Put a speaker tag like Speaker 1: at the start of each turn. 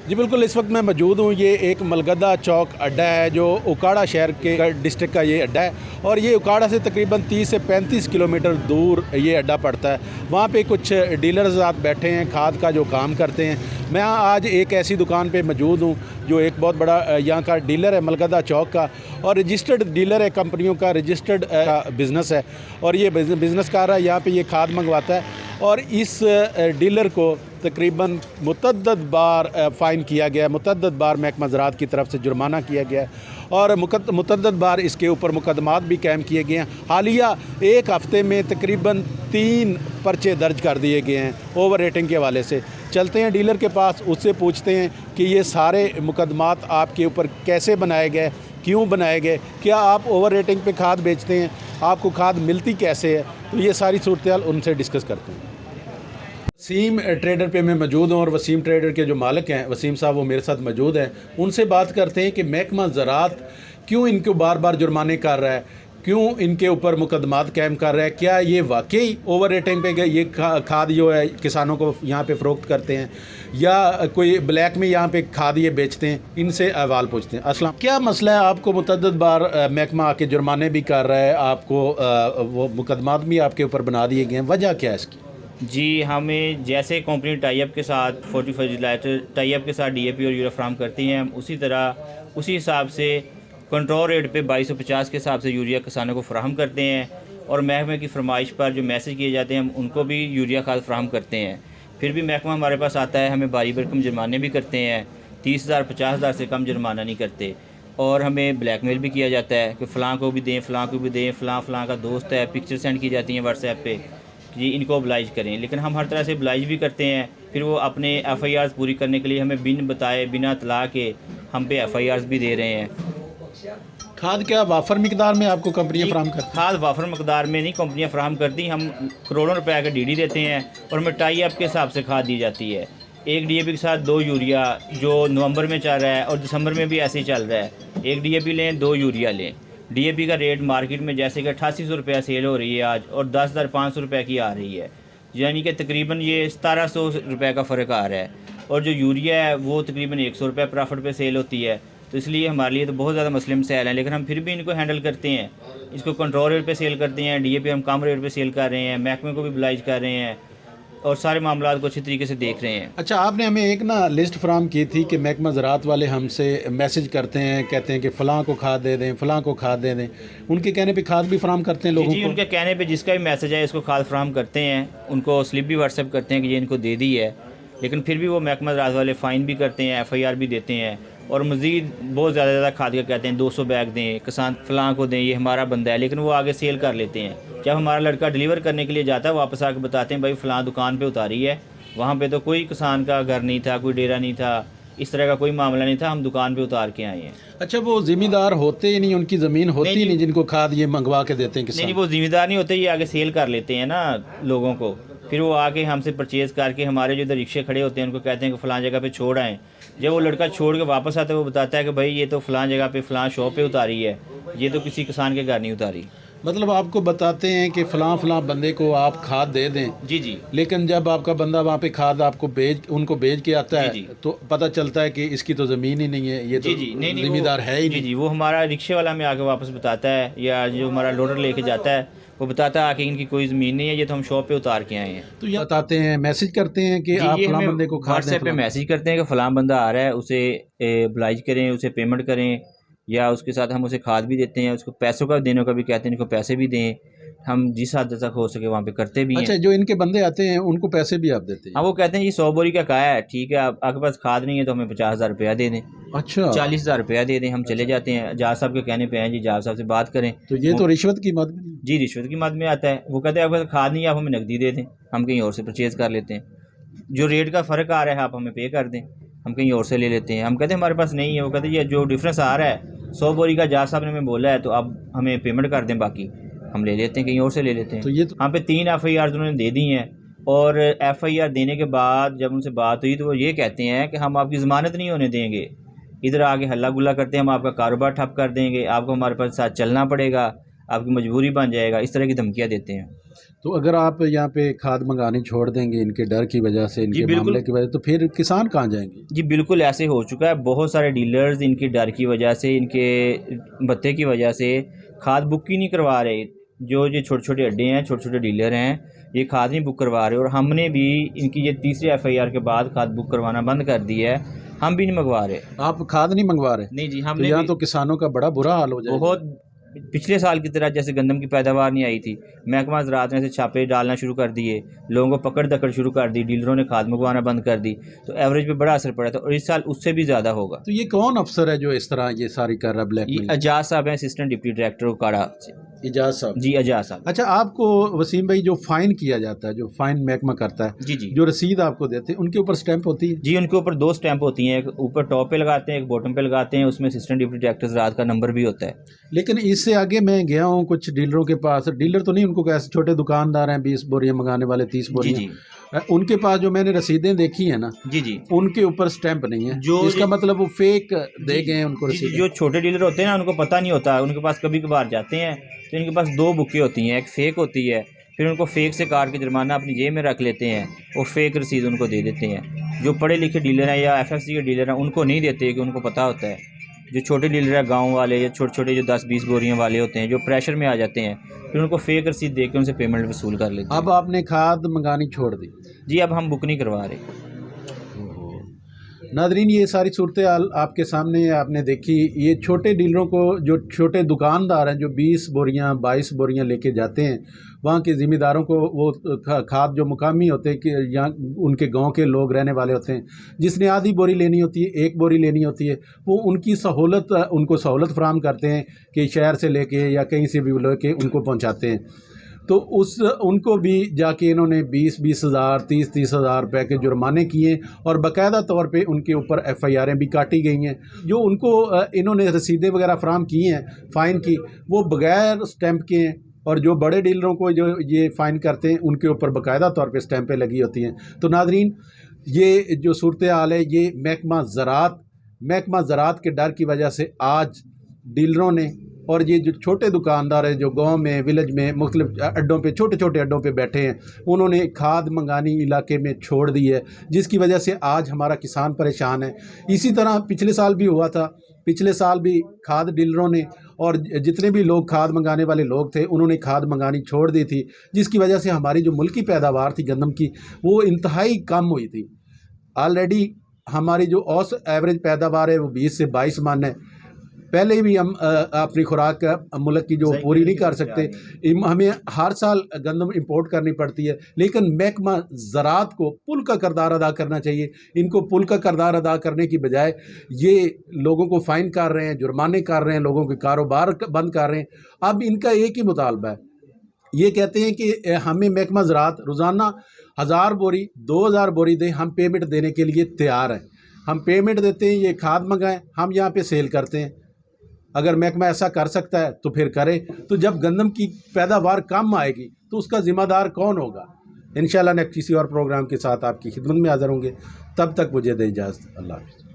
Speaker 1: जी बिल्कुल, इस वक्त मैं मौजूद हूँ। ये एक मलगदा चौक अड्डा है जो उकाड़ा शहर के डिस्ट्रिक्ट का ये अड्डा है और ये उकाड़ा से तकरीबन 30 से 35 किलोमीटर दूर ये अड्डा पड़ता है। वहाँ पे कुछ डीलर्स आप बैठे हैं, खाद का जो काम करते हैं। मैं आज एक ऐसी दुकान पे मौजूद हूँ जो एक बहुत बड़ा यहाँ का डीलर है मलगदा चौक का, और रजिस्टर्ड डीलर है, कंपनियों का रजिस्टर्ड बिज़नेस है और ये बिज़नेस कर रहा है। यहाँ पर ये खाद मंगवाता है और इस डीलर को तकरीबन मुतअद्दद बार फ़ाइन किया गया, मुतअद्दद बार महकमा ज़राअत की तरफ से जुर्माना किया गया है और मुतअद्दद बार इसके ऊपर मुकदमात भी कायम किए गए हैं। हालिया एक हफ़्ते में तकरीबन 3 पर्चे दर्ज कर दिए गए हैं ओवर रेटिंग के हवाले से। चलते हैं डीलर के पास, उससे पूछते हैं कि ये सारे मुकदमात आपके ऊपर कैसे बनाए गए, क्यों बनाए गए, क्या आप ओवर रेटिंग पे खाद बेचते हैं, आपको खाद मिलती कैसे है। तो ये सारी सूरत उनसे डिस्कस करते हैं। वसीम ट्रेडर पे मैं मौजूद हूँ और वसीम ट्रेडर के जो मालिक हैं वसीम साहब वो मेरे साथ मौजूद हैं। उनसे बात करते हैं कि महकमा ज़राअत क्यों इनको बार बार जुर्माने कर रहा है, क्यों इनके ऊपर मुकदमात कायम कर रहा है, क्या ये वाकई ओवर रेटिंग पे ये खाद जो है किसानों को यहाँ पे फ़रोख्त करते हैं या कोई ब्लैक में यहाँ पे खाद ये बेचते हैं। इनसे अहवाल पूछते हैं। अस्सलाम, क्या मसला है? आपको मुतअद्दिद बार महकमा आके जुर्माने भी कर रहा है, आपको वो मुकदमात भी आपके ऊपर बना दिए गए हैं, वजह क्या है इसकी?
Speaker 2: जी, हमें जैसे कंपनी टाई-अप के साथ 40 फर्टिलाइज़र टाई-अप के साथ DAP और यूरिया फ्राहम करती हैं, हम उसी हिसाब से कंट्रोल रेट पे 2250 के हिसाब से यूरिया किसानों को फ्राहम करते हैं और महकमे की फरमाइश पर जो मैसेज किए जाते हैं हम उनको भी यूरिया खाद फ्राहम करते हैं। फिर भी महकमा हमारे पास आता है, हमें भारी भरकम जुर्माने भी करते हैं, 30,000 50,000 से कम जुर्माना नहीं करते और हमें ब्लैकमेल भी किया जाता है कि फ़लाँ को भी दें, फ़लाँ को भी दें, फ़लाँ का दोस्त है, पिक्चर सेंड की जाती हैं व्हाट्सएप पे जी इनको ऑब्लाइज करें। लेकिन हम हर तरह से ऑब्लाइज भी करते हैं। फिर वो अपने FIRs पूरी करने के लिए हमें बिन बताए बिना तला के हम पे FIRs भी दे रहे हैं।
Speaker 1: खाद क्या वाफर मिकदार में आपको कंपनियाँ फ्राहम करती हैं?
Speaker 2: खाद वाफर मकदार में नहीं कंपनियाँ फ्राहम करती, हम करोड़ों रुपए का DD देते हैं और हमें टाई-अप के हिसाब से खाद दी जाती है। एक DAP के साथ 2 यूरिया जो नवंबर में चल रहा है और दिसंबर में भी ऐसे ही चल रहा है। एक DAP लें, 2 यूरिया लें। DAP का रेट मार्केट में जैसे कि 8800 रुपये सेल हो रही है आज और 10,500 रुपये की आ रही है, यानी कि तकरीबन ये 1700 रुपये का फ़र्क आ रहा है। और जो यूरिया है वो तकरीबन 100 रुपये प्रॉफिट पे सेल होती है। तो इसलिए हमारे लिए तो बहुत ज़्यादा मसले मसाइल हैं, लेकिन हम फिर भी इनको हैंडल करते हैं। इसको कंट्रोल रेट पे सेल करते हैं, DAP हम कम रेट पे सेल कर रहे हैं, महकमे को भी ब्लाइज कर रहे हैं और सारे मामला को अच्छी तरीके से देख रहे हैं।
Speaker 1: अच्छा, आपने हमें एक लिस्ट फ्राहम की थी कि महकमा ज़राअत वाले हमसे मैसेज करते हैं, कहते हैं कि फ़लाँ को खाद दे दें, फ़लाँ को खाद दे दें। उनके कहने पे खाद भी फ्राहम करते हैं लोगों
Speaker 2: जी,
Speaker 1: को?
Speaker 2: उनके कहने पे जिसका भी मैसेज है इसको खाद फ्राहम करते हैं, उनको स्लिप भी व्हाट्सएप करते हैं कि ये इनको दे दी है। लेकिन फिर भी वो महकमा ज़राअत वाले फ़ाइन भी करते हैं, FIR भी देते हैं और मज़ीद बहुत ज़्यादा खाद का कहते हैं 200 बैग दें, किसान फ़लाँ को दें, ये हमारा बंदा है, लेकिन वो आगे सेल कर लेते हैं। जब हमारा लड़का डिलीवर करने के लिए जाता है वापस आके बताते हैं भाई फ़लाँ दुकान पे उतारी है, वहाँ पे तो कोई किसान का घर नहीं था, कोई डेरा नहीं था, इस तरह का कोई मामला नहीं था, हम दुकान पे उतार के आए हैं।
Speaker 1: अच्छा, वो ज़िम्मेदार होते ही नहीं, उनकी ज़मीन होती ही नहीं जिनको खाद ये मंगवा के देते हैं किसान?
Speaker 2: नहीं, वो ज़िम्मेदार नहीं होते, ये आगे सेल कर लेते हैं ना लोगों को। फिर वो आके हमसे परचेज़ करके हमारे जो इधर रिक्शे खड़े होते हैं उनको कहते हैं कि फ़लाँ जगह पे छोड़ आएँ। जब वो लड़का छोड़ के वापस आता है वो बताता है कि भाई ये तो फ़लाँ जगह पे फ़लाँ शॉप पे उतारी है, ये तो किसी किसान के घर नहीं उतारी।
Speaker 1: मतलब आपको बताते हैं कि फ़लाँ बंदे को आप खाद दे दें।
Speaker 2: जी जी।
Speaker 1: लेकिन जब आपका बंदा वहाँ पे खाद आपको उनको बेच के आता है तो पता चलता है कि इसकी तो ज़मीन ही नहीं है, ये तो ज़िम्मेदार है ही नहीं।
Speaker 2: जी, वो हमारा रिक्शे वाला में आके वापस बताता है या जो हमारा लोडर लेके जाता है वो बताता है आके इनकी कोई ज़मीन नहीं है, ये तो हम शॉप पे उतार के आए हैं।
Speaker 1: तो ये बताते हैं, मैसेज करते हैं कि आप फ़लाँ बंदे को खाद दें।
Speaker 2: व्हाट्सएप पे मैसेज करते हैं कि फ़लाँ बंदा आ रहा है, उसे ब्लाइज करें, उसे पेमेंट करें या उसके साथ हम उसे खाद भी देते हैं, उसको पैसों का देने का भी कहते हैं, इनको पैसे भी दें। हम जिस हद तक हो सके वहाँ पे करते भी हैं।
Speaker 1: अच्छा, जो इनके बंदे आते हैं उनको पैसे भी आप देते हैं?
Speaker 2: हाँ, वो कहते हैं जी 100 बोरी का काया है, ठीक है, आपके पास खाद नहीं है तो हमें 50,000 रुपया दे दें।
Speaker 1: अच्छा,
Speaker 2: 40,000 रुपया दे दें, हम चले जाते हैं। जाज साहब के कहने पे हैं जी, जाज साहब से बात करें।
Speaker 1: तो ये तो रिश्वत की मद में?
Speaker 2: जी, रिश्वत की मद में आता है। वो कहते हैं आपके पास खाद नहीं है, आप हमें नकदी दे दें, हम कहीं और से परचेज़ कर लेते हैं। जो रेट का फ़र्क आ रहा है आप हमें पे कर दें, हम कहीं और से ले लेते हैं। हम कहते हैं हमारे पास नहीं है, वो कहते हैं ये जो डिफरेंस आ रहा है 100 बोरी का जाज साहब ने हमें बोला है तो अब हमें पेमेंट कर दें, बाकी हम ले लेते हैं, कहीं और से ले लेते हैं।
Speaker 1: तो ये तो
Speaker 2: यहाँ पे 3 FIR उन्होंने दे दी हैं और FIR देने के बाद जब उनसे बात हुई तो वो ये कहते हैं कि हम आपकी ज़मानत नहीं होने देंगे, इधर आगे हल्ला गुल्ला करते हैं, हम आपका कारोबार ठप कर देंगे, आपको हमारे पास साथ चलना पड़ेगा, आपकी मजबूरी बन जाएगा, इस तरह की धमकियाँ देते हैं।
Speaker 1: तो अगर आप यहाँ पे खाद मंगानी छोड़ देंगे इनके डर की वजह से,
Speaker 2: जी
Speaker 1: इनके
Speaker 2: बिल्कुल।
Speaker 1: मामले की वजह से, तो फिर किसान कहाँ जाएंगे?
Speaker 2: जी बिल्कुल ऐसे हो चुका है। बहुत सारे डीलर्स इनके डर की वजह से, इनके भत्ते की वजह से खाद बुक ही नहीं करवा रहे। जो ये छोटे छोटे अड्डे हैं, छोटे छोटे डीलर हैं, ये खाद नहीं बुक करवा रहे। और हमने भी इनकी ये तीसरी FIR के बाद खाद बुक करवाना बंद कर दी है। हम भी नहीं मंगवा रहे।
Speaker 1: आप खाद नहीं मंगवा रहे?
Speaker 2: नहीं जी,
Speaker 1: तो
Speaker 2: हमने
Speaker 1: यहाँ
Speaker 2: भी
Speaker 1: तो किसानों का बड़ा बुरा हाल हो जाएगा।
Speaker 2: बहुत पिछले साल की तरह जैसे गंदम की पैदावार नहीं आई थी, महकमा ज़राअत ने ऐसे छापे डालना शुरू कर दिए, लोगों को पकड़ दकड़ शुरू कर दी, डीलरों ने खाद मंगवाना बंद कर दी, तो एवरेज पे बड़ा असर पड़ा था। और इस साल उससे भी ज़्यादा होगा।
Speaker 1: तो ये कौन अफसर है जो इस तरह ये सारी कर रहा है
Speaker 2: ये
Speaker 1: ब्लैकमेल?
Speaker 2: एजाज साहब हैं, असिस्टेंट डिप्टी डायरेक्टर उकाड़ा से।
Speaker 1: इजाज साहब
Speaker 2: जी एजाज साहब।
Speaker 1: अच्छा, आपको वसीम भाई जो फाइन किया जाता है, जो फाइन महकमा करता है,
Speaker 2: जी जी
Speaker 1: जो रसीद आपको देते हैं, उनके ऊपर स्टैंप होती है?
Speaker 2: जी, उनके ऊपर 2 स्टैंप होती हैं, एक ऊपर टॉप पे लगाते हैं, एक बॉटम पे लगाते हैं। उसमें असिस्टेंट डिप्टी डायरेक्टर ज़राअत का नंबर भी होता है।
Speaker 1: लेकिन इससे आगे मैं गया हूँ कुछ डीलरों के पास, डीलर तो नहीं, उनको कैसे छोटे दुकानदार हैं, 20 बोरियां मंगाने वाले, 30
Speaker 2: जी
Speaker 1: बोरियां,
Speaker 2: जी
Speaker 1: उनके पास जो मैंने रसीदें देखी है ना,
Speaker 2: जी जी
Speaker 1: उनके ऊपर स्टैंप नहीं है।
Speaker 2: जो
Speaker 1: इसका मतलब वो फेक दे गए हैं उनको
Speaker 2: जी,
Speaker 1: रसीदें।
Speaker 2: जो छोटे डीलर होते हैं ना, उनको पता नहीं होता। उनके पास कभी कभार जाते हैं तो इनके पास 2 बुकें होती हैं, एक फ़ेक होती है, फिर उनको फ़ेक से काट के जुर्माना अपनी जेब में रख लेते हैं और फेक रसीद उनको दे देते हैं। जो पढ़े लिखे डीलर हैं या FFC के डीलर हैं, उनको नहीं देते कि उनको पता होता है। जो छोटे डीलर हैं, गाँव वाले या छोटे छोटे जो 10-20 बोरियां वाले होते हैं, जो प्रेशर में आ जाते हैं, फिर उनको फेक रसीद दे के उनसे पेमेंट वसूल कर लेते हैं।
Speaker 1: अब आपने खाद मंगानी छोड़ दी?
Speaker 2: जी, अब हम बुक नहीं करवा रहे।
Speaker 1: नादरीन, ये सारी सूरत हाल आपके सामने है, आपने देखी। ये छोटे डीलरों को, जो छोटे दुकानदार हैं, जो 20 बोरियां 22 बोरियां लेके जाते हैं, वहाँ के ज़िम्मेदारों को वो खाद जो मुकामी होते हैं कि यहाँ उनके गांव के लोग रहने वाले होते हैं, जिसने आधी बोरी लेनी होती है, 1 बोरी लेनी होती है, वो उनकी सहूलत, उनको सहूलत फराहम करते हैं कि शहर से लेके या कहीं से भी लेके उनको पहुँचाते हैं। तो उनको भी जाके इन्होंने 20-20 हज़ार 30-30 हज़ार रुपये के जुर्माने किए और बाकायदा तौर पे उनके ऊपर FIRें भी काटी गई हैं। जो उनको इन्होंने रसीदें वगैरह फराहम की हैं फ़ाइन की, वो बग़ैर स्टैंप के हैं। और जो बड़े डीलरों को जो ये फ़ाइन करते हैं, उनके ऊपर बाकायदा तौर पे स्टैंपें लगी होती हैं। तो नाज़रीन, ये जो सूरत हाल है, ये महकमा ज़राअत के डर की वजह से आज डीलरों ने और ये जो छोटे दुकानदार हैं, जो गांव में, विलेज में, मुख्तलिफ अड्डों पे, छोटे छोटे अड्डों पे बैठे हैं, उन्होंने खाद मंगानी इलाके में छोड़ दी है, जिसकी वजह से आज हमारा किसान परेशान है। इसी तरह पिछले साल भी हुआ था। पिछले साल भी खाद डीलरों ने और जितने भी लोग खाद मंगाने वाले लोग थे, उन्होंने खाद मंगानी छोड़ दी थी, जिसकी वजह से हमारी जो मुल्की पैदावार थी गंदम की, वो इंतहाई कम हुई थी। ऑलरेडी हमारी जो औसत एवरेज पैदावार है वो 20 से 22 मन है। पहले भी हम अपनी खुराक मुल्क की जो पूरी नहीं कर सकते, हमें हर साल गंदम इंपोर्ट करनी पड़ती है। लेकिन महकमा ज़राअत को पुल का किरदार अदा करना चाहिए। इनको पुल का किरदार अदा करने की बजाय ये लोगों को फ़ाइन कर रहे हैं, जुर्माने कर रहे हैं, लोगों के कारोबार बंद कर रहे हैं। अब इनका एक ही मुतालबा है, ये कहते हैं कि हमें महकमा ज़राअत रोज़ाना 1000 बोरी 2000 बोरी दे, हम पेमेंट देने के लिए तैयार हैं। हम पेमेंट देते हैं, ये खाद मंगाएं, हम यहाँ पे सेल करते हैं। अगर महकमा ऐसा कर सकता है तो फिर करे। तो जब गंदम की पैदावार कम आएगी तो उसका ज़िम्मेदार कौन होगा? इंशाल्लाह नेक्स्ट किसी और प्रोग्राम के साथ आपकी खिदमत में हाज़िर होंगे। तब तक मुझे दे इजाज़त। अल्लाह हाफ़िज़।